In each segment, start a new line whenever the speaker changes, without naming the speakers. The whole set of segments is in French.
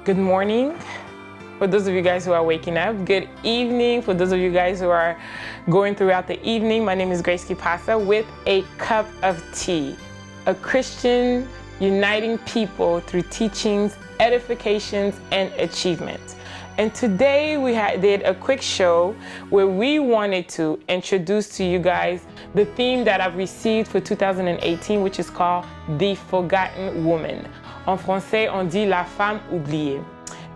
Good morning for those of you guys who are waking up. Good evening for those of you guys who are going throughout the evening. My name is Grace Kipasa with a cup of tea, a Christian uniting people through teachings, edifications, and achievements. And today we did a quick show where we wanted to introduce to you guys the theme that I've received for 2018, which is called The Forgotten Woman. En français, on dit la femme oubliée.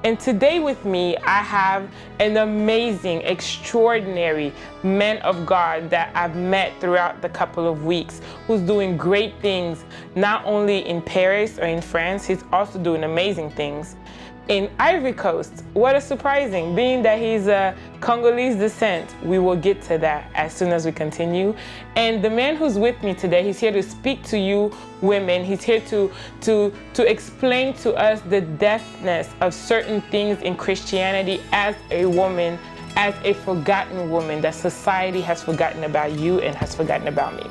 And today with me, I have an amazing, extraordinary man of God that I've met throughout the couple of weeks, who's doing great things, not only in Paris or in France, he's also doing amazing things in Ivory Coast. What a surprising, being that he's a Congolese descent. We will get to that as soon as we continue. And the man who's with me today, he's here to speak to you women. He's here to explain to us the depthness of certain things in Christianity as a woman, as a forgotten woman, that society has forgotten about you and has forgotten about me.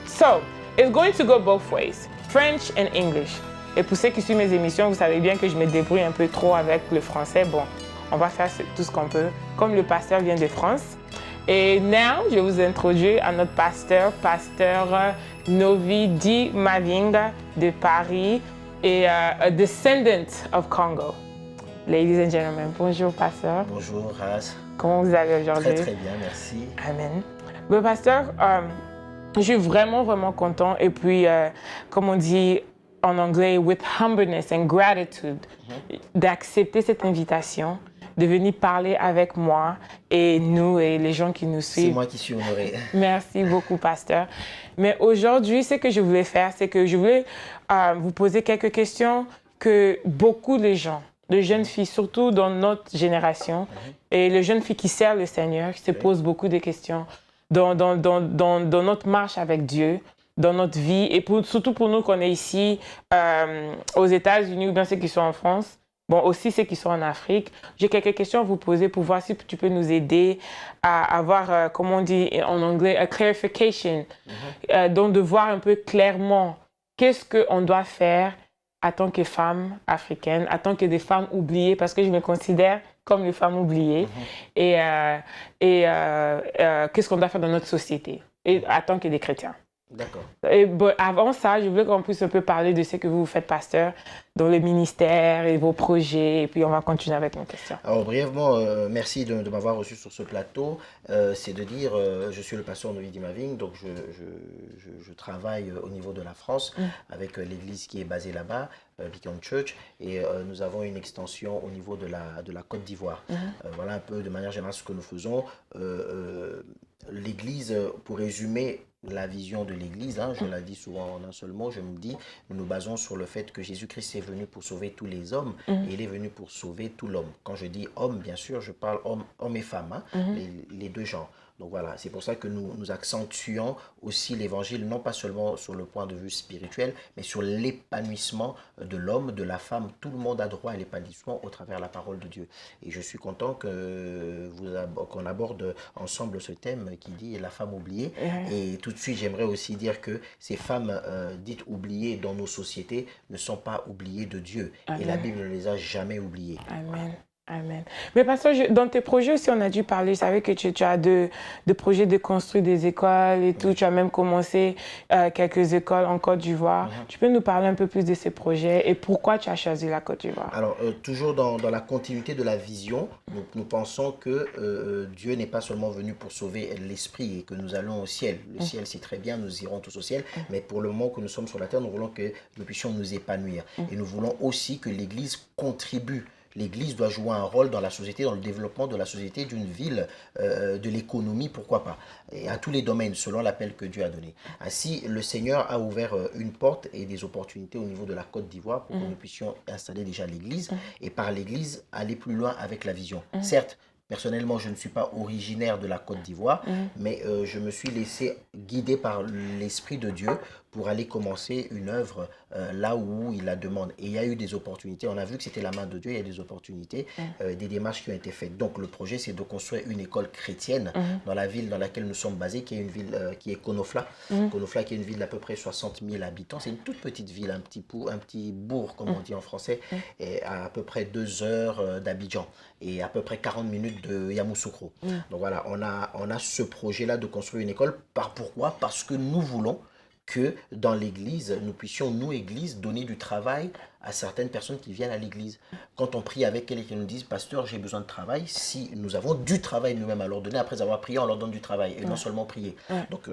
So, it's going to go both ways, French and English. Et pour ceux qui suivent mes émissions, vous savez bien que je me débrouille un peu trop avec le français. Bon, on va faire tout ce qu'on peut, comme le pasteur vient de France. Et now, je vais vous introduire à notre pasteur, pasteur Novi Di Mavinga de Paris et a descendant of Congo. Ladies and gentlemen, bonjour pasteur.
Bonjour Ras.
Comment vous allez aujourd'hui?
Très très bien, merci.
Amen. Le pasteur, je suis vraiment content et puis, comme on dit en anglais, with humbleness and gratitude, d'accepter cette invitation, de venir parler avec moi et nous et les gens qui nous suivent.
C'est moi qui suis honoré.
Merci beaucoup, pasteur. Mais aujourd'hui, ce que je voulais faire, c'est que je voulais vous poser quelques questions que beaucoup de gens, de jeunes filles, surtout dans notre génération, et les jeunes filles qui servent le Seigneur, qui se posent beaucoup de questions dans notre marche avec Dieu, dans notre vie, et surtout pour nous qu'on est ici aux États-Unis ou bien ceux qui sont en France, bon, aussi ceux qui sont en Afrique. J'ai quelques questions à vous poser pour voir si tu peux nous aider à avoir, comme on dit en anglais, a clarification, donc de voir un peu clairement qu'est-ce qu'on doit faire en tant que femmes africaines, en tant que des femmes oubliées, parce que je me considère comme les femmes oubliées, et qu'est-ce qu'on doit faire dans notre société, et en tant que des chrétiens.
D'accord.
Et bon, avant ça, je voulais qu'on puisse un peu parler de ce que vous faites, pasteur, dans le ministère et vos projets, et puis on va continuer avec nos questions.
Alors brièvement, merci de m'avoir reçu sur ce plateau. C'est de dire, je suis le pasteur Novi Di Mavinga, donc je travaille au niveau de la France avec l'église qui est basée là-bas, Beacon Church, et nous avons une extension au niveau de la Côte d'Ivoire. Voilà un peu de manière générale ce que nous faisons. L'église, pour résumer la vision de l'église, je la dis souvent en un seul mot, je me dis, nous nous basons sur le fait que Jésus-Christ est venu pour sauver tous les hommes et il est venu pour sauver tout l'homme. Quand je dis homme, bien sûr, je parle homme et femme, les deux genres. Donc voilà, c'est pour ça que nous accentuons aussi l'évangile, non pas seulement sur le point de vue spirituel, mais sur l'épanouissement de l'homme, de la femme. Tout le monde a droit à l'épanouissement au travers de la parole de Dieu. Et je suis content qu'on aborde ensemble ce thème qui dit la femme oubliée. Et tout de suite, j'aimerais aussi dire que ces femmes dites oubliées dans nos sociétés ne sont pas oubliées de Dieu. Amen. Et la Bible ne les a jamais oubliées.
Amen. Amen. Mais pasteur, dans tes projets aussi, on a dû parler, je savais que tu as de projets de construire des écoles et tout, tu as même commencé quelques écoles en Côte d'Ivoire. Tu peux nous parler un peu plus de ces projets et pourquoi tu as choisi la Côte d'Ivoire?
Alors, toujours dans la continuité de la vision, nous pensons que Dieu n'est pas seulement venu pour sauver l'esprit et que nous allons au ciel. Le ciel, c'est très bien, nous irons tous au ciel, mais pour le moment que nous sommes sur la terre, nous voulons que nous puissions nous épanouir. Et nous voulons aussi que l'Église contribue. L'Église doit jouer un rôle dans la société, dans le développement de la société, d'une ville, de l'économie, pourquoi pas, et à tous les domaines, selon l'appel que Dieu a donné. Ainsi, le Seigneur a ouvert une porte et des opportunités au niveau de la Côte d'Ivoire pour que nous puissions installer déjà l'Église et par l'Église aller plus loin avec la vision. Certes, personnellement, je ne suis pas originaire de la Côte d'Ivoire, mais je me suis laissé guider par l'Esprit de Dieu pour aller commencer une œuvre là où il la demande. Et il y a eu des opportunités. On a vu que c'était la main de Dieu. Il y a des opportunités, des démarches qui ont été faites. Donc, le projet, c'est de construire une école chrétienne dans la ville dans laquelle nous sommes basés, qui est une ville qui est Konofla. Konofla, qui est une ville d'à peu près 60 000 habitants. C'est une toute petite ville, un petit bourg, comme on dit en français, et à peu près 2 heures d'Abidjan et à peu près 40 minutes de Yamoussoukro. Donc voilà, on a ce projet-là de construire une école. Pourquoi? Parce que nous voulons que dans l'église, nous puissions, nous, église, donner du travail à certaines personnes qui viennent à l'église. Quand on prie avec elles et qu'elles nous disent, pasteur, j'ai besoin de travail, si nous avons du travail nous-mêmes à leur donner, après avoir prié, on leur donne du travail et non seulement prier. Donc,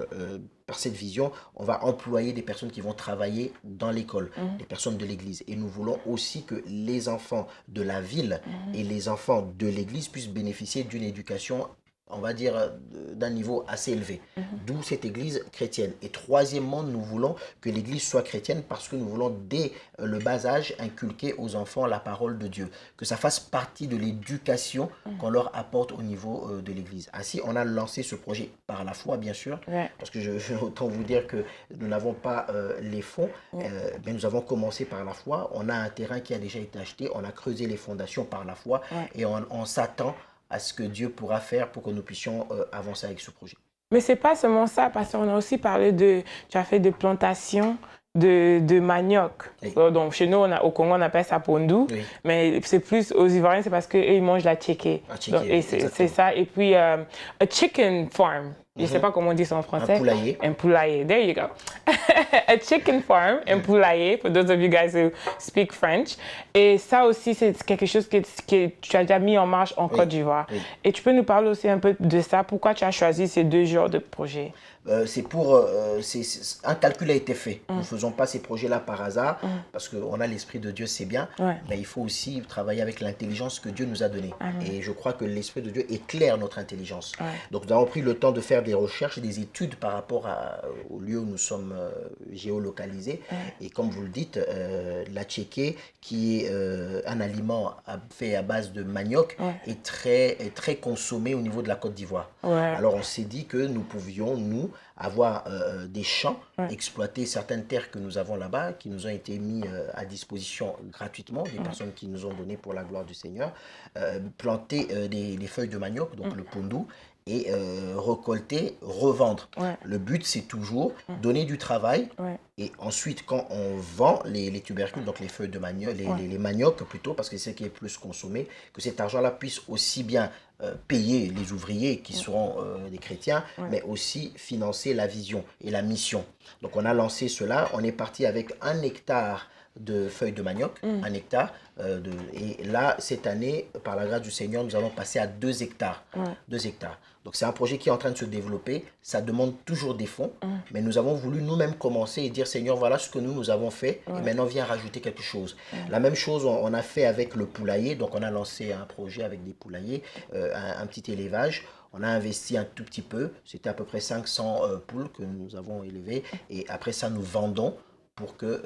par cette vision, on va employer des personnes qui vont travailler dans l'école, des personnes de l'église. Et nous voulons aussi que les enfants de la ville et les enfants de l'église puissent bénéficier d'une éducation, on va dire, d'un niveau assez élevé. D'où cette église chrétienne. Et troisièmement, nous voulons que l'église soit chrétienne parce que nous voulons, dès le bas âge, inculquer aux enfants la parole de Dieu. Que ça fasse partie de l'éducation qu'on leur apporte au niveau de l'église. Ainsi, on a lancé ce projet par la foi, bien sûr. Parce que je vais autant vous dire que nous n'avons pas les fonds. Mais nous avons commencé par la foi. On a un terrain qui a déjà été acheté. On a creusé les fondations par la foi. Et on s'attend à ce que Dieu pourra faire pour que nous puissions avancer avec ce projet.
Mais ce n'est pas seulement ça, parce qu'on a aussi parlé tu as fait des plantations de manioc. Donc chez nous, au Congo, on appelle ça pondu, mais c'est plus aux Ivoiriens, c'est parce qu'eux, ils mangent la tchéké. Et c'est ça. Et puis, a chicken farm. Je ne sais pas comment on dit ça en français.
Un poulailler.
Un poulailler. There you go. A chicken farm, un poulailler, for those of you guys who speak French. Et ça aussi, c'est quelque chose que tu as déjà mis en marche en Côte d'Ivoire. Et tu peux nous parler aussi un peu de ça. Pourquoi tu as choisi ces 2 genres de projets?
C'est pour un calcul a été fait. Nous ne faisons pas ces projets-là par hasard parce qu'on a l'Esprit de Dieu, c'est bien, mais il faut aussi travailler avec l'intelligence que Dieu nous a donnée. Et je crois que l'Esprit de Dieu éclaire notre intelligence. Donc nous avons pris le temps de faire des recherches, des études par rapport au lieu où nous sommes géolocalisés. Et comme vous le dites, la tchéké, qui est un aliment fait à base de manioc, est très consommé au niveau de la Côte d'Ivoire. Alors on s'est dit que nous pouvions, nous, avoir des champs, exploiter certaines terres que nous avons là-bas, qui nous ont été mis à disposition gratuitement, des personnes qui nous ont donné pour la gloire du Seigneur, planter des feuilles de manioc, donc le pondu, et récolter, revendre. Le but, c'est toujours donner du travail et ensuite, quand on vend les tubercules, donc les feuilles de manioc, les maniocs plutôt, parce que c'est ce qui est plus consommé, que cet argent-là puisse aussi bien payer les ouvriers qui seront des chrétiens, mais aussi financer la vision et la mission. Donc, on a lancé cela. On est parti avec 1 hectare de feuilles de manioc, 1 hectare. Et là, cette année, par la grâce du Seigneur, nous allons passer à 2 hectares. 2 hectares. Donc, c'est un projet qui est en train de se développer. Ça demande toujours des fonds. Mais nous avons voulu nous-mêmes commencer et dire, Seigneur, voilà ce que nous avons fait. Et maintenant, viens rajouter quelque chose. La même chose, on a fait avec le poulailler. Donc, on a lancé un projet avec des poulaillers, un petit élevage. On a investi un tout petit peu. C'était à peu près 500 poules que nous avons élevées. Et après ça, nous vendons pour que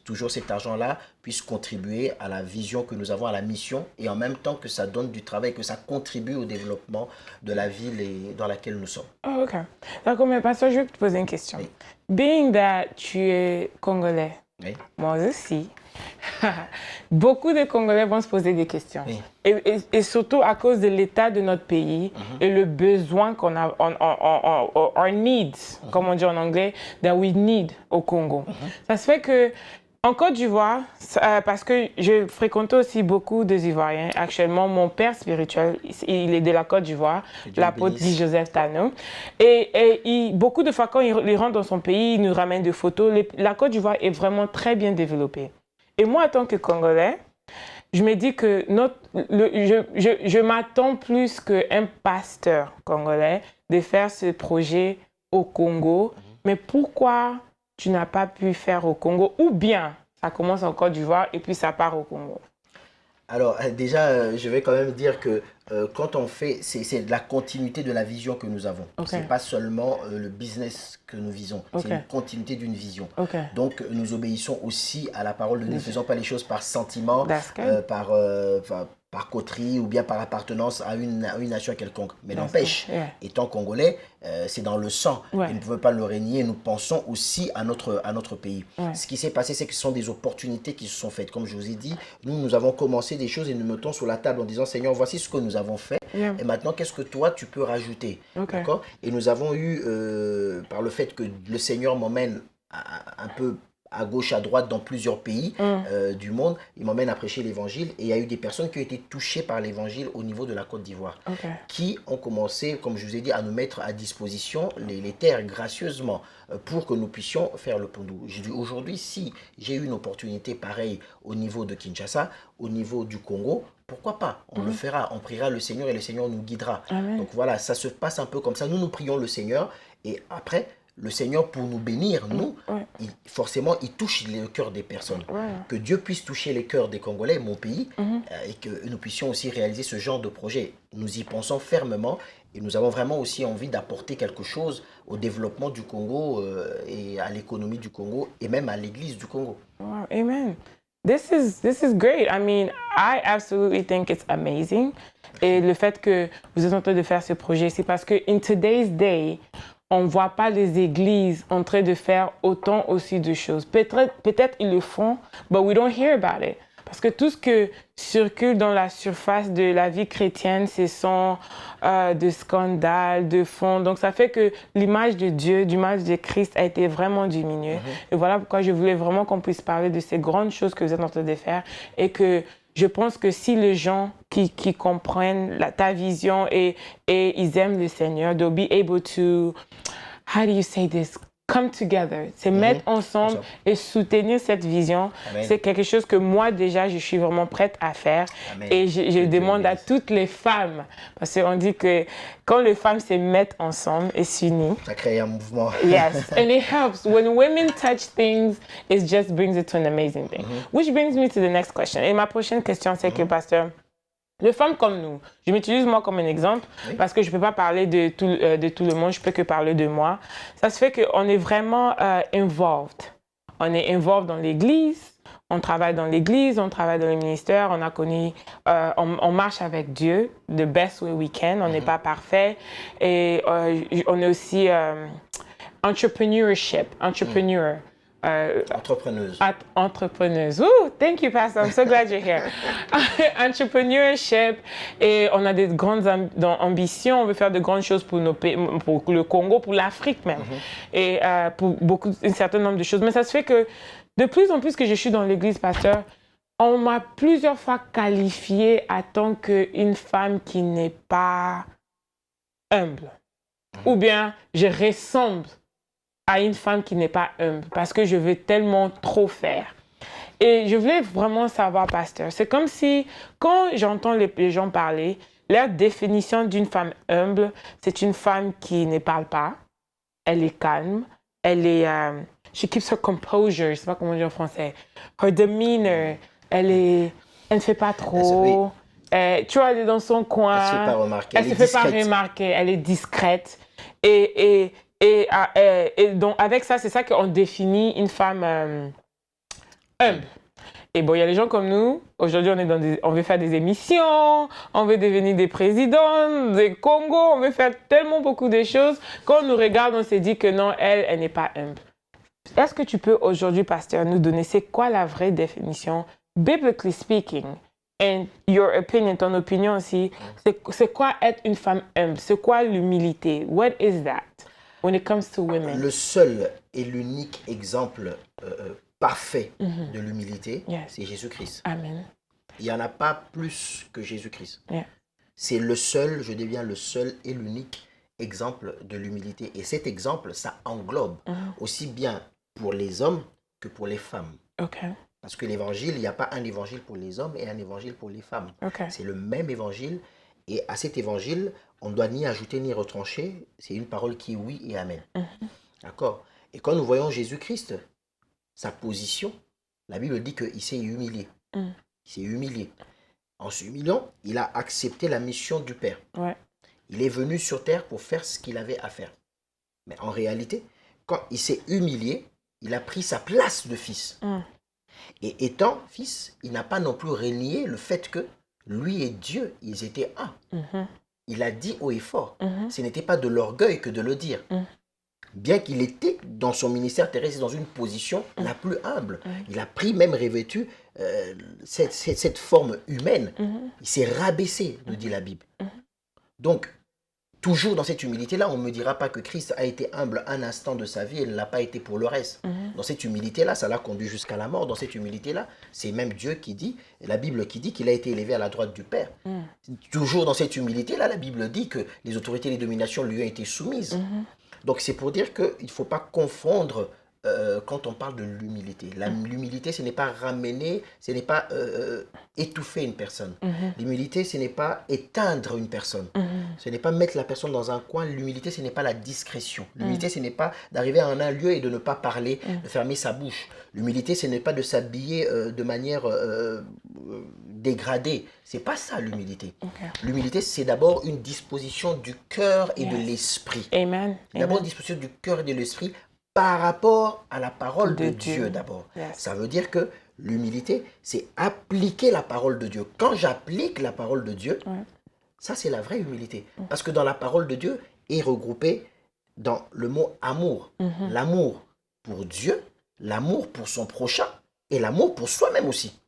toujours cet argent-là puisse contribuer à la vision que nous avons, à la mission, et en même temps que ça donne du travail, que ça contribue au développement de la ville dans laquelle nous sommes.
Oh, ok. D'accord, mais pasteur, je vais te poser une question. Being that tu es Congolais, moi aussi, beaucoup de Congolais vont se poser des questions. Et surtout à cause de l'état de notre pays et le besoin qu'on a, our needs, comme on dit en anglais, that we need au Congo. Ça se fait que en Côte d'Ivoire, parce que je fréquente aussi beaucoup de Ivoiriens. Actuellement, mon père spirituel, il est de la Côte d'Ivoire, l'apôtre dit Joseph Tano. Et beaucoup de fois, quand il rentre dans son pays, il nous ramène des photos. La Côte d'Ivoire est vraiment très bien développée. Et moi, en tant que Congolais, je me dis que je m'attends plus qu'un pasteur congolais de faire ce projet au Congo. Mais pourquoi tu n'as pas pu faire au Congo? Ou bien ça commence en Côte d'Ivoire et puis ça part au Congo?
Alors déjà, je vais quand même dire que quand on fait, c'est la continuité de la vision que nous avons. Ce n'est pas seulement le business que nous visons, c'est une continuité d'une vision. Donc nous obéissons aussi à la parole de Dieu. Nous ne faisons pas les choses par sentiment, par coterie ou bien par appartenance à une nation quelconque. Mais n'empêche,
Yeah.
étant congolais, c'est dans le sang.
Ouais.
Et ne pouvons pas le renier. Nous pensons aussi à notre pays.
Ouais.
Ce qui s'est passé, c'est que ce sont des opportunités qui se sont faites. Comme je vous ai dit, nous avons commencé des choses et nous mettons sur la table en disant, Seigneur, voici ce que nous avons fait.
Yeah.
Et maintenant, qu'est-ce que toi, tu peux rajouter?
Ok.
D'accord? Et nous avons eu, par le fait que le Seigneur m'emmène un peu à gauche, à droite, dans plusieurs pays du monde. Il m'emmène à prêcher l'évangile. Et il y a eu des personnes qui ont été touchées par l'évangile au niveau de la Côte d'Ivoire.
Okay.
Qui ont commencé, comme je vous ai dit, à nous mettre à disposition les terres gracieusement pour que nous puissions faire le Pondou. J'ai dit aujourd'hui, si j'ai eu une opportunité pareille au niveau de Kinshasa, au niveau du Congo, pourquoi pas? On le fera, on priera le Seigneur et le Seigneur nous guidera.
Amen.
Donc voilà, ça se passe un peu comme ça. Nous prions le Seigneur et après, le Seigneur, pour nous bénir, nous, forcément, il touche le cœur des personnes.
Ouais.
Que Dieu puisse toucher les cœurs des Congolais, mon pays, et que nous puissions aussi réaliser ce genre de projet. Nous y pensons fermement et nous avons vraiment aussi envie d'apporter quelque chose au développement du Congo et à l'économie du Congo et même à l'église du Congo.
Wow, amen. This is great. I mean, I absolutely think it's amazing. Et le fait que vous êtes en train de faire ce projet, c'est parce que in today's day, on ne voit pas les églises en train de faire autant aussi de choses. Peut-être ils le font, but we don't hear about it. Parce que tout ce que circule dans la surface de la vie chrétienne, ce sont de scandales, de fonds. Donc ça fait que l'image de Dieu, l'image de Christ a été vraiment diminuée. Et voilà pourquoi je voulais vraiment qu'on puisse parler de ces grandes choses que vous êtes en train de faire. Et que je pense que si les gens qui comprennent ta vision et ils aiment le Seigneur, they'll be able to, how do you say this? Come together, c'est mettre ensemble et soutenir cette vision.
Amen.
C'est quelque chose que moi déjà je suis vraiment prête à faire.
Amen.
Et je demande à toutes les femmes, parce qu'on dit que quand les femmes se mettent ensemble et s'unissent,
Ça crée un mouvement.
yes, and it helps. When women touch things, it just brings it to an amazing thing. Which brings me to the next question. Et ma prochaine question, c'est que, pasteur, les femmes comme nous, je m'utilise moi comme un exemple parce que je ne peux pas parler de tout le monde, je peux que parler de moi. Ça se fait qu'on est vraiment involved. On est involved dans l'église, on travaille dans l'église, on travaille dans le ministère, on a connu, on marche avec Dieu, the best way we can, on n'est pas parfait. Et on est aussi entrepreneur. Entrepreneuse. Ooh, thank you, Pastor. I'm so glad you're here. Entrepreneurship. Et on a des grandes ambitions. On veut faire de grandes choses pour nos pays, pour le Congo, pour l'Afrique même. Et pour un certain nombre de choses. Mais ça se fait que de plus en plus que je suis dans l'église, Pasteur, on m'a plusieurs fois qualifiée en tant qu'une femme qui n'est pas humble. Ou bien je ressemble à une femme qui n'est pas humble parce que je veux tellement trop faire. Et je voulais vraiment savoir, pasteur, c'est comme si quand j'entends les gens parler, leur définition d'une femme humble, c'est une femme qui ne parle pas, elle est calme, elle est, she keeps her composure, je sais pas comment dire en français, her demeanor, elle ne fait pas trop, tu vois, elle est dans son coin,
elle se fait pas remarquer,
elle se fait pas remarquer, elle est discrète et donc, avec ça, c'est ça qu'on définit une femme humble. Et bon, il y a les gens comme nous. Aujourd'hui, on veut faire des émissions, on veut devenir des présidents, des Congo, on veut faire tellement beaucoup de choses. Quand on nous regarde, on se dit que non, elle n'est pas humble. Est-ce que tu peux aujourd'hui, pasteur, nous donner c'est quoi la vraie définition, biblically speaking, and your opinion, ton opinion aussi, c'est quoi être une femme humble? C'est quoi l'humilité? What is that? When it comes to women.
Le seul et l'unique exemple parfait de l'humilité, c'est Jésus-Christ.
Amen.
Il n'y en a pas plus que Jésus-Christ.
Yeah.
C'est le seul, je deviens le seul et l'unique exemple de l'humilité. Et cet exemple, ça englobe aussi bien pour les hommes que pour les femmes.
Okay.
Parce que l'évangile, il n'y a pas un évangile pour les hommes et un évangile pour les femmes.
Okay.
C'est le même évangile. Et à cet évangile, on ne doit ni ajouter ni retrancher. C'est une parole qui est oui et amen. D'accord? Et quand nous voyons Jésus-Christ, sa position, la Bible dit qu'il s'est humilié. Il s'est humilié. En s'humiliant, il a accepté la mission du Père.
Ouais.
Il est venu sur terre pour faire ce qu'il avait à faire. Mais en réalité, quand il s'est humilié, il a pris sa place de fils. Et étant fils, il n'a pas non plus renié le fait que Lui et Dieu, ils étaient un. Il a dit haut et fort. Ce n'était pas de l'orgueil que de le dire. Bien qu'il était dans son ministère terrestre dans une position la plus humble. Il a pris, même revêtu cette forme humaine. Il s'est rabaissé, nous dit la Bible. Donc, toujours dans cette humilité-là, on ne me dira pas que Christ a été humble un instant de sa vie et ne l'a pas été pour le reste. Dans cette humilité-là, ça l'a conduit jusqu'à la mort. Dans cette humilité-là, c'est même Dieu qui dit, la Bible qui dit qu'il a été élevé à la droite du Père. Toujours dans cette humilité-là, la Bible dit que les autorités et les dominations lui ont été soumises. Donc c'est pour dire qu'il ne faut pas confondre quand on parle de l'humilité. L'humilité, ce n'est pas ramener, ce n'est pas étouffer une personne. L'humilité, ce n'est pas éteindre une personne. Ce n'est pas mettre la personne dans un coin. L'humilité, ce n'est pas la discrétion. L'humilité, ce n'est pas d'arriver à un lieu et de ne pas parler, de fermer sa bouche. L'humilité, ce n'est pas de s'habiller de manière dégradée. C'est pas ça l'humilité. L'humilité, c'est d'abord une disposition du cœur et de l'esprit.
Amen.
D'abord une disposition du cœur et de l'esprit par rapport à la parole de Dieu d'abord. Ça veut dire que l'humilité, c'est appliquer la parole de Dieu. Quand j'applique la parole de Dieu, ça c'est la vraie humilité. Parce que dans la parole de Dieu est regroupé dans le mot amour. L'amour pour Dieu, l'amour pour son prochain et l'amour pour soi-même aussi.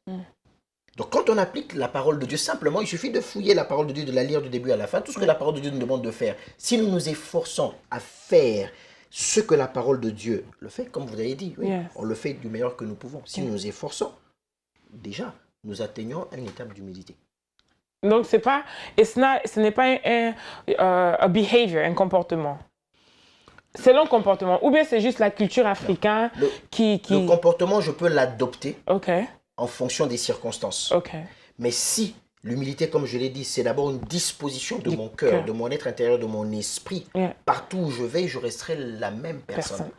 Donc quand on applique la parole de Dieu, simplement, il suffit de fouiller la parole de Dieu, de la lire du début à la fin, tout ce que la parole de Dieu nous demande de faire. Si nous nous efforçons à faire ce que la parole de Dieu le fait, comme vous avez dit, on le fait du meilleur que nous pouvons. Si nous nous efforçons, déjà, nous atteignons une étape d'humilité.
Donc, ce n'est pas un behavior, un comportement. C'est le comportement. Ou bien c'est juste la culture africaine qui...
Le comportement, je peux l'adopter
Okay.
en fonction des circonstances.
Okay.
Mais si l'humilité, comme je l'ai dit, c'est d'abord une disposition de mon cœur, de mon être intérieur, de mon esprit. Partout où je vais, je resterai la même personne.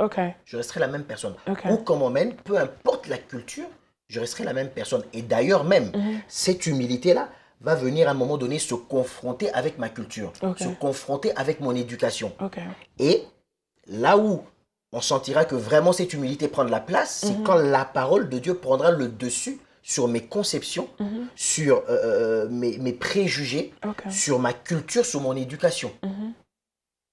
Je resterai la même personne. Où qu'on m'emmène, peu importe la culture, je resterai la même personne. Et d'ailleurs même, cette humilité-là va venir à un moment donné se confronter avec ma culture, se confronter avec mon éducation. Et là où on sentira que vraiment cette humilité prend de la place, c'est quand la parole de Dieu prendra le dessus sur mes conceptions, sur mes préjugés, sur ma culture, sur mon éducation.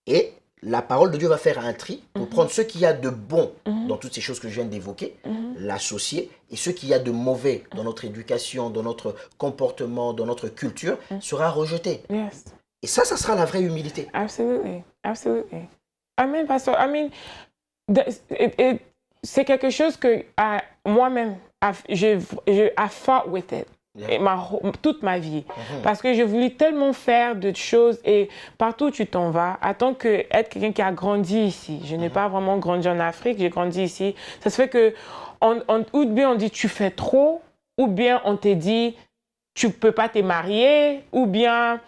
Et la parole de Dieu va faire un tri pour prendre ce qu'il y a de bon dans toutes ces choses que je viens d'évoquer, l'associer, et ce qu'il y a de mauvais dans notre éducation, dans notre comportement, dans notre culture, sera rejeté. Et ça sera la vraie humilité.
Absolutely, absolutely. Amen, pasteur. I mean, c'est quelque chose que moi-même, I fought with it. Toute ma vie. Parce que j'ai voulu tellement faire de choses et partout où tu t'en vas, attends que être quelqu'un qui a grandi ici. Je n'ai pas vraiment grandi en Afrique, j'ai grandi ici. Ça se fait que, ou bien on dit tu fais trop, ou bien on te dit tu ne peux pas te marier, ou bien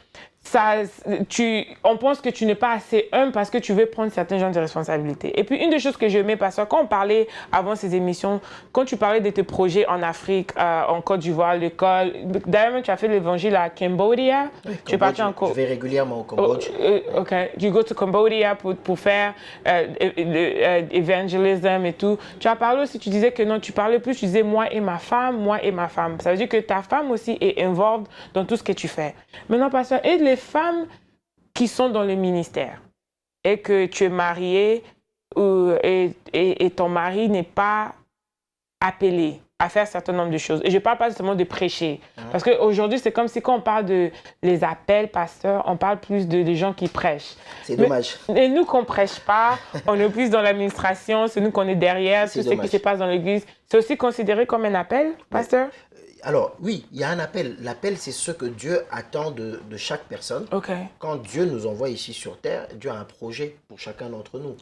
on pense que tu n'es pas assez humble parce que tu veux prendre certains genres de responsabilités. Et puis, une des choses que j'aimais, parce que quand on parlait avant ces émissions, quand tu parlais de tes projets en Afrique, en Côte d'Ivoire, l'école, d'ailleurs, tu as fait l'évangile à Cambodia.
Oui, tu es parti en Je vais régulièrement au Cambodge.
OK. Tu go to Cambodia pour faire l'évangélisme et tout. Tu as parlé aussi, tu disais que non, tu parlais plus, tu disais moi et ma femme, moi et ma femme. Ça veut dire que ta femme aussi est involved dans tout ce que tu fais. Maintenant, pasteur, et les femmes qui sont dans le ministère et que tu es marié et ton mari n'est pas appelé à faire un certain nombre de choses. Et je ne parle pas seulement de prêcher. Parce qu'aujourd'hui, c'est comme si quand on parle de les appels, pasteurs, on parle plus de gens qui prêchent.
C'est dommage.
Et nous qu'on ne prêche pas, on est plus dans l'administration, c'est nous qu'on est derrière, tout ce qui se passe dans l'église. C'est aussi considéré comme un appel, pasteur?
Alors, oui, il y a un appel. L'appel, c'est ce que Dieu attend de chaque personne. Quand Dieu nous envoie ici sur terre, Dieu a un projet pour chacun d'entre nous.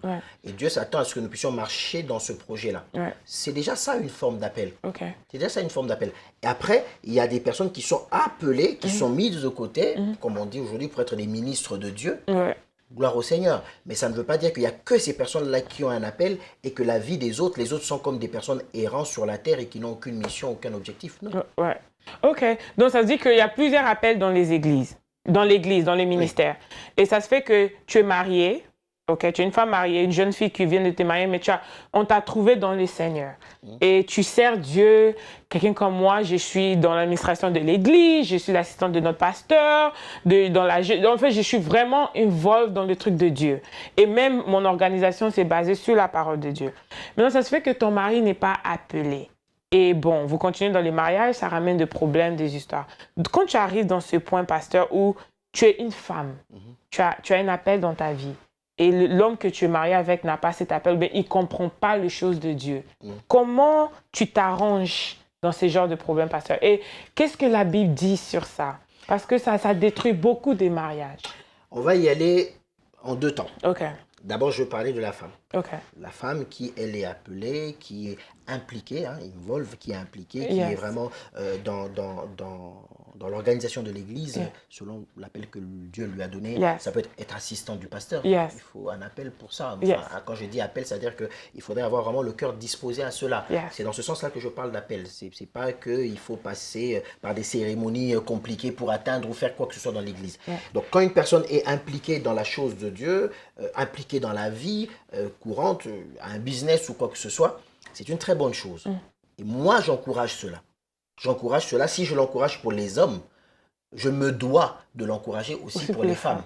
Et Dieu s'attend à ce que nous puissions marcher dans ce projet-là. C'est déjà ça une forme d'appel. C'est déjà ça une forme d'appel. Et après, il y a des personnes qui sont appelées, qui sont mises de côté, comme on dit aujourd'hui, pour être des ministres de Dieu. Gloire au Seigneur. Mais ça ne veut pas dire qu'il n'y a que ces personnes-là qui ont un appel et que la vie des autres, les autres sont comme des personnes errant sur la terre et qui n'ont aucune mission, aucun objectif. Non.
OK. Donc, ça veut dire qu'il y a plusieurs appels dans les églises, dans l'église, dans les ministères. Et ça se fait que tu es marié, Ok, tu es une femme mariée, une jeune fille qui vient de te marier, mais on t'a trouvé dans le Seigneur. Et tu sers Dieu. Quelqu'un comme moi, je suis dans l'administration de l'église, je suis l'assistante de notre pasteur, en fait, je suis vraiment involved dans le truc de Dieu. Et même mon organisation, c'est basé sur la parole de Dieu. Maintenant, ça se fait que ton mari n'est pas appelé. Et bon, vous continuez dans les mariages, ça ramène des problèmes, des histoires. Quand tu arrives dans ce point, pasteur, où tu es une femme, tu as un appel dans ta vie, et l'homme que tu es marié avec n'a pas cet appel, mais il ne comprend pas les choses de Dieu. Comment tu t'arranges dans ce genre de problème, pasteur? Et qu'est-ce que la Bible dit sur ça? Parce que ça détruit beaucoup des mariages.
On va y aller en 2 temps.
OK.
D'abord, je vais parler de la femme.
OK.
La femme qui, elle, est appelée, qui est impliquée, involve, qui est impliquée, qui est vraiment dans l'organisation de l'Église, selon l'appel que Dieu lui a donné. Ça peut être assistant du pasteur. Il faut un appel pour ça. Enfin, quand je dis appel, c'est-à-dire qu'il faudrait avoir vraiment le cœur disposé à cela. C'est dans ce sens-là que je parle d'appel. C'est pas qu'il faut passer par des cérémonies compliquées pour atteindre ou faire quoi que ce soit dans l'Église. Donc, quand une personne est impliquée dans la chose de Dieu, impliquée dans la vie courante, un business ou quoi que ce soit, c'est une très bonne chose. Et moi, j'encourage cela. J'encourage cela. Si je l'encourage pour les hommes, je me dois de l'encourager aussi pour les femmes.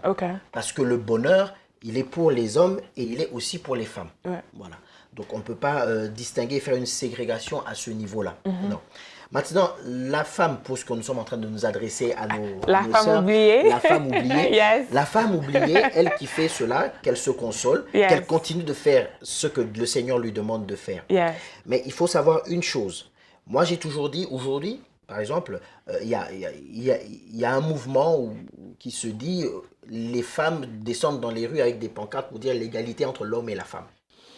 Parce que le bonheur, il est pour les hommes et il est aussi pour les femmes. Voilà. Donc, on ne peut pas distinguer, faire une ségrégation à ce niveau-là. Non. Maintenant, la femme, pour ce que nous sommes en train de nous adresser à nos sœurs,
oubliée.
La femme oubliée. La femme oubliée, elle qui fait cela, qu'elle se console, qu'elle continue de faire ce que le Seigneur lui demande de faire. Mais il faut savoir une chose. Moi, j'ai toujours dit, aujourd'hui, par exemple, il y a un mouvement qui se dit les femmes descendent dans les rues avec des pancartes pour dire l'égalité entre l'homme et la femme.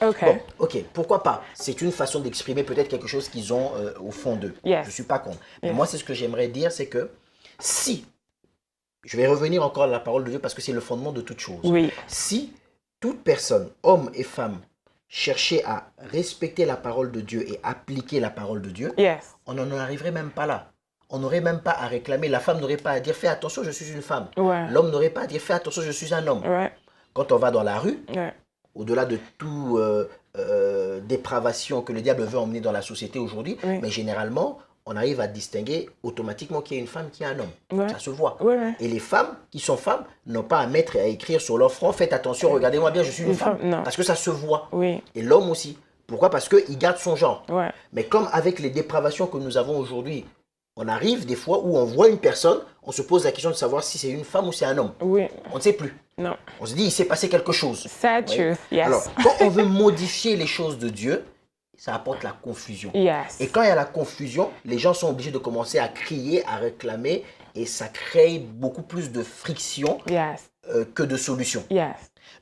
Bon, ok, pourquoi pas? C'est une façon d'exprimer peut-être quelque chose qu'ils ont au fond d'eux. Je ne suis pas contre. Mais moi, c'est ce que j'aimerais dire, c'est que si, je vais revenir encore à la parole de Dieu parce que c'est le fondement de toute chose. Si toute personne, homme et femme, cherchait à respecter la parole de Dieu et appliquer la parole de Dieu, on n'en arriverait même pas là. On n'aurait même pas à réclamer. La femme n'aurait pas à dire « fais attention, je suis une femme ». L'homme n'aurait pas à dire « fais attention, je suis un homme ». Quand on va dans la rue, au-delà de toute dépravation que le diable veut emmener dans la société aujourd'hui, mais généralement, on arrive à distinguer automatiquement qu'il y a une femme, qu'il y a un homme. Ça se voit. Et les femmes qui sont femmes n'ont pas à mettre et à écrire sur leur front « faites attention, regardez-moi bien, je suis une femme ». Parce que ça se voit. Et l'homme aussi. Pourquoi? Parce qu'il garde son genre. Mais comme avec les dépravations que nous avons aujourd'hui, on arrive des fois où on voit une personne, on se pose la question de savoir si c'est une femme ou c'est un homme. On ne sait plus. On se dit, il s'est passé quelque chose.
Sad truth,
Alors, quand on veut modifier les choses de Dieu, ça apporte la confusion. Et quand il y a la confusion, les gens sont obligés de commencer à crier, à réclamer, et ça crée beaucoup plus de friction que de solutions.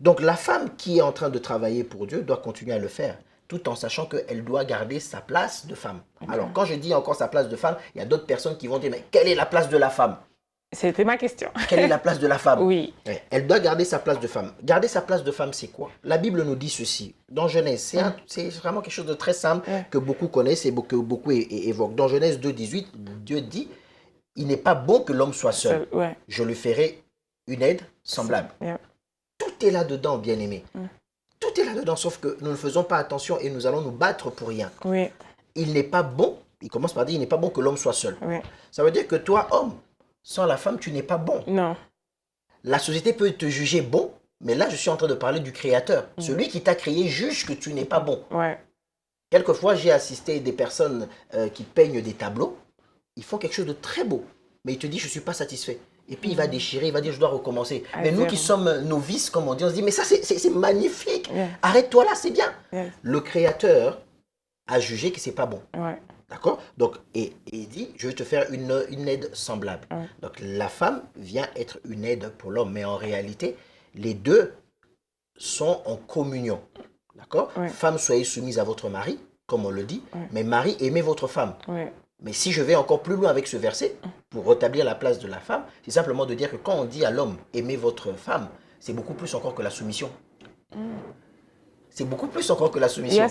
Donc, la femme qui est en train de travailler pour Dieu doit continuer à le faire, tout en sachant qu'elle doit garder sa place de femme. Alors, quand je dis encore sa place de femme, il y a d'autres personnes qui vont dire, mais quelle est la place de la femme?
C'était ma question.
Quelle est la place de la femme? Elle doit garder sa place de femme. Garder sa place de femme, c'est quoi? La Bible nous dit ceci. Dans Genèse, c'est vraiment quelque chose de très simple que beaucoup connaissent et que beaucoup évoquent. Dans Genèse 2,18, Dieu dit, il n'est pas bon que l'homme soit seul. Je lui ferai une aide semblable. Tout est là-dedans, bien-aimé. Tout est là-dedans, sauf que nous ne faisons pas attention et nous allons nous battre pour rien. Il n'est pas bon, il commence par dire, il n'est pas bon que l'homme soit seul. Ça veut dire que toi, homme, sans la femme, tu n'es pas bon. La société peut te juger bon, mais là, je suis en train de parler du Créateur. Celui qui t'a créé juge que tu n'es pas bon. Quelquefois, j'ai assisté des personnes qui peignent des tableaux. Ils font quelque chose de très beau, mais il te dit, je ne suis pas satisfait. Et puis, il va déchirer, il va dire, je dois recommencer. Mais nous qui sommes novices, comme on dit, on se dit, mais ça, c'est magnifique. Arrête-toi là, c'est bien. Le Créateur a jugé que ce n'est pas bon. D'accord? Donc, et il dit, je vais te faire une aide semblable. Donc, la femme vient être une aide pour l'homme. Mais en réalité, les deux sont en communion. D'accord? Femme, soyez soumise à votre mari, comme on le dit. Mais mari, aimez votre femme. Mais si je vais encore plus loin avec ce verset, pour rétablir la place de la femme, c'est simplement de dire que quand on dit à l'homme, aimez votre femme, c'est beaucoup plus encore que la soumission. C'est beaucoup plus encore que la soumission.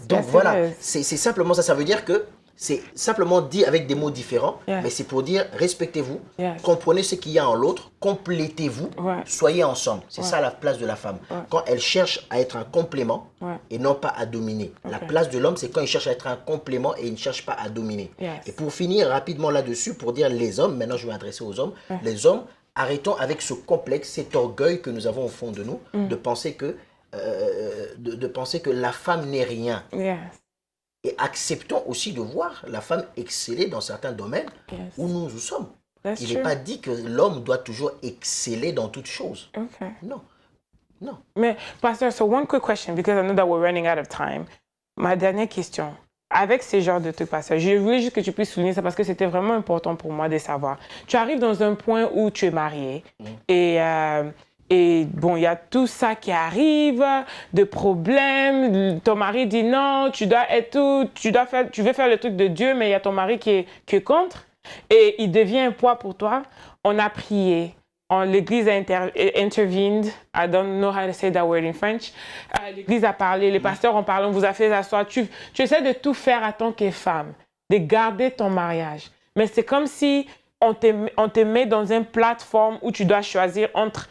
Donc voilà, c'est simplement ça. Ça veut dire que C'est simplement dit avec des mots différents, mais c'est pour dire respectez-vous, comprenez ce qu'il y a en l'autre, complétez-vous, soyez ensemble. C'est ça la place de la femme. Quand elle cherche à être un complément et non pas à dominer. La place de l'homme, c'est quand il cherche à être un complément et il ne cherche pas à dominer. Et pour finir rapidement là-dessus, pour dire les hommes, maintenant je vais m'adresser aux hommes, les hommes, arrêtons avec ce complexe, cet orgueil que nous avons au fond de nous, de penser que la femme n'est rien. Et acceptons aussi de voir la femme exceller dans certains domaines où nous sommes. Il n'est pas dit que l'homme doit toujours exceller dans toutes choses. Non. Non.
Mais, Pastor, so one quick question, because I know that we're running out of time. Ma dernière question. Avec ces genres de trucs, Pasteur, je voulais juste que tu puisses souligner ça parce que c'était vraiment important pour moi de savoir. Tu arrives dans un point où tu es marié et bon, il y a tout ça qui arrive, de problèmes. Ton mari dit non, tu veux faire le truc de Dieu, mais il y a ton mari qui est contre. Et il devient un poids pour toi. On a prié. L'Église a intervened. I don't know how to say that word in French. L'Église a parlé, les pasteurs ont parlé, on vous a fait asseoir. Tu essaies de tout faire en tant que femme, de garder ton mariage. Mais c'est comme si on te met dans une plateforme où tu dois choisir entre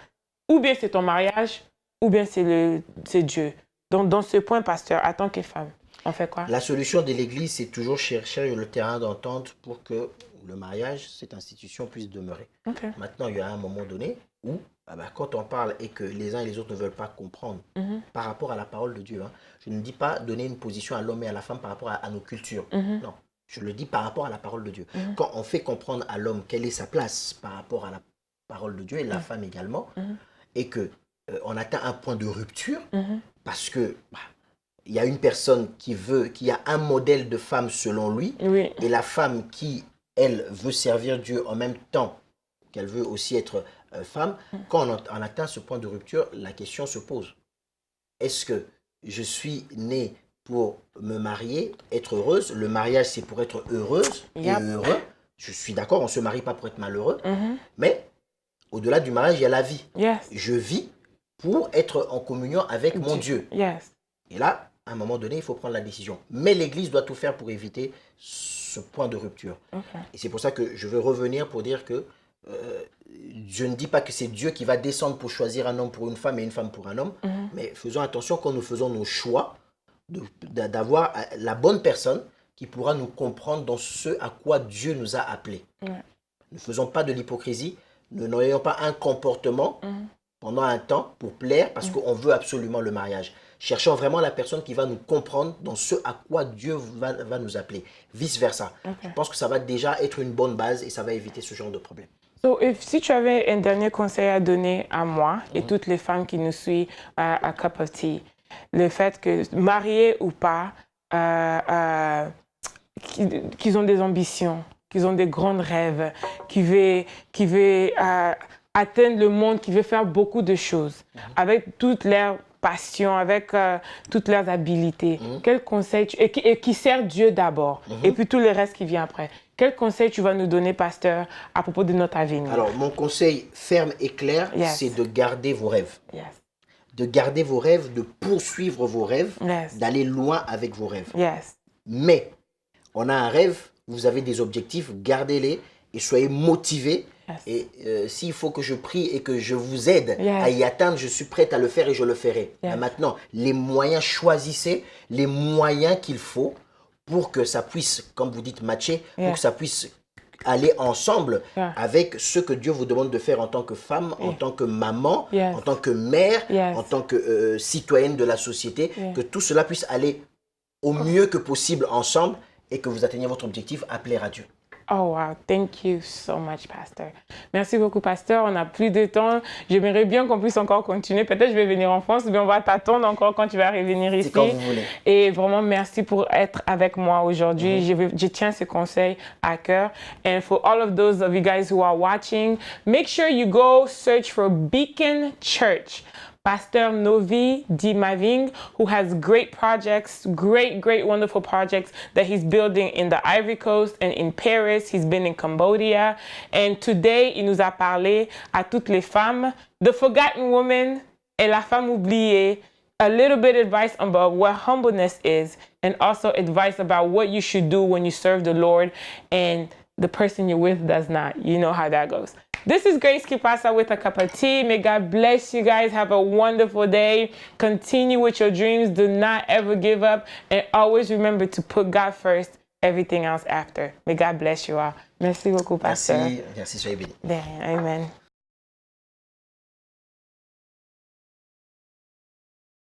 ou bien c'est ton mariage, ou bien c'est Dieu. Donc, dans ce point, pasteur, en tant que femme, on fait quoi?
La solution de l'Église, c'est toujours chercher le terrain d'entente pour que le mariage, cette institution, puisse demeurer. Maintenant, il y a un moment donné où, quand on parle et que les uns et les autres ne veulent pas comprendre par rapport à la parole de Dieu, je ne dis pas donner une position à l'homme et à la femme par rapport à nos cultures. Non, je le dis par rapport à la parole de Dieu. Quand on fait comprendre à l'homme quelle est sa place par rapport à la parole de Dieu et la femme également, et qu'on atteint un point de rupture, parce que il y a une personne qui a un modèle de femme selon lui, et la femme qui, elle, veut servir Dieu en même temps qu'elle veut aussi être femme. Quand on atteint ce point de rupture, la question se pose. Est-ce que je suis née pour me marier, être heureuse? Le mariage, c'est pour être heureuse et heureux. Je suis d'accord, on ne se marie pas pour être malheureux, mais au-delà du mariage, il y a la vie. Je vis pour être en communion avec mon Dieu. Et là, à un moment donné, il faut prendre la décision. Mais l'Église doit tout faire pour éviter ce point de rupture. Et c'est pour ça que je veux revenir pour dire que je ne dis pas que c'est Dieu qui va descendre pour choisir un homme pour une femme et une femme pour un homme, mais faisons attention quand nous faisons nos choix d'avoir la bonne personne qui pourra nous comprendre dans ce à quoi Dieu nous a appelés. Ne faisons pas de l'hypocrisie. Ne n'ayons pas un comportement pendant un temps pour plaire parce qu'on veut absolument le mariage. Cherchons vraiment la personne qui va nous comprendre dans ce à quoi Dieu va nous appeler. Vice versa. Je pense que ça va déjà être une bonne base et ça va éviter ce genre de problème.
Si tu avais un dernier conseil à donner à moi et toutes les femmes qui nous suivent à Cup of Tea, le fait que, mariées ou pas, qu'ils ont des ambitions, qu'ils ont des grands rêves, qui veulent atteindre le monde, qui veulent faire beaucoup de choses, avec toutes leurs passions, avec toutes leurs habiletés. Quel conseil et qui sert Dieu d'abord, et puis tout le reste qui vient après. Quel conseil tu vas nous donner, pasteur, à propos de notre avenir?
Alors, mon conseil ferme et clair, c'est de garder vos rêves. De garder vos rêves, de poursuivre vos rêves, d'aller loin avec vos rêves. Mais, on a un rêve, vous avez des objectifs, gardez-les et soyez motivés. Et s'il faut que je prie et que je vous aide à y atteindre, je suis prête à le faire et je le ferai. Maintenant, les moyens, choisissez les moyens qu'il faut pour que ça puisse, comme vous dites, matcher, pour que ça puisse aller ensemble avec ce que Dieu vous demande de faire en tant que femme, en tant que maman, en tant que mère, en tant que citoyenne de la société, que tout cela puisse aller au mieux que possible ensemble et que vous atteigniez votre objectif à plaire à Dieu.
Oh wow, thank you so much, Pasteur. Merci beaucoup, Pasteur. On n'a plus de temps. J'aimerais bien qu'on puisse encore continuer. Peut-être je vais venir en France, mais on va t'attendre encore quand tu vas revenir ici.
C'est quand vous voulez.
Et vraiment, merci pour être avec moi aujourd'hui. Je tiens ce conseil à cœur. And for all of those of you guys who are watching, make sure you go search for Beacon Church. Pastor Novi Dimaving, who has great projects, great, wonderful projects that he's building in the Ivory Coast and in Paris. He's been in Cambodia. And today, il nous a parlé à toutes les femmes, The Forgotten Woman et la femme oubliée, a little bit of advice about what humbleness is, and also advice about what you should do when you serve the Lord and the person you're with does not. You know how that goes. This is Grace Kipasa with a cup of tea. May God bless you guys. Have a wonderful day. Continue with your dreams. Do not ever give up. And always remember to put God first, everything else after. May God bless you all. Merci beaucoup, Pastor.
Merci, soyez bénis.
Amen.